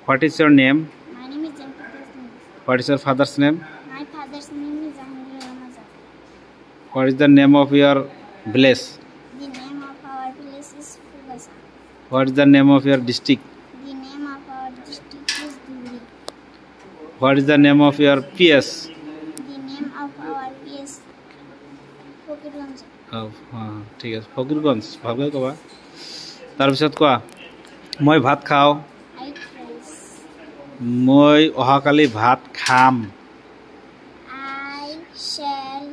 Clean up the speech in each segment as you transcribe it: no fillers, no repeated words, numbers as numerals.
What is your name? My name is Jampita's name. What is your father's name? My father's name is Jahangir Ramazan. What is the name of your village? The name of our village is Fugasa. What is the name of your district? The name of our district is Dhuri. What is the name of your PS? The name of our PS Fokirganj. ঠিক আছে ফকিরগঞ্জ ভালকৈ ক'বা তাৰপিছত কোৱা মই ভাত খাওঁ I eat rice. মই অহাকালি ভাত খাম I shall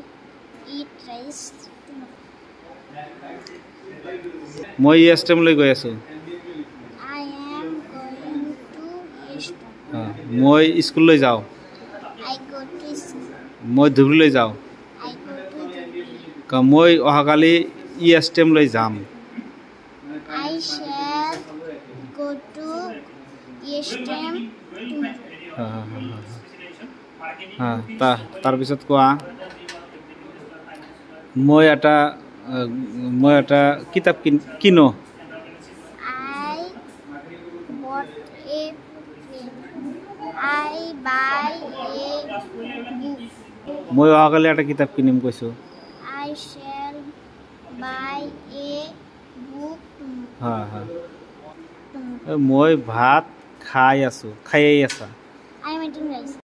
eat rice tomorrow. মই ষ্টেমলৈ গৈ আছোঁ I am going to Easton. মই স্কুললৈ যাওঁ I go to school. মই ধুবুৰীলৈ যাওঁ I go to Dhuri. মই অহাকালি ষ্টেমলৈ যাম I shall go to Easton tomorrow. তাৰপিছত কোৱা মই এটা কিতাপ কিনো I bought a pen. I buy a book. মই অহাকালি এটা কিতাপ কিনিম কৈছোঁ I shall buy a book tomorrow. মই ভাত খাই আছোঁ খায়েই আছা I am eating rice.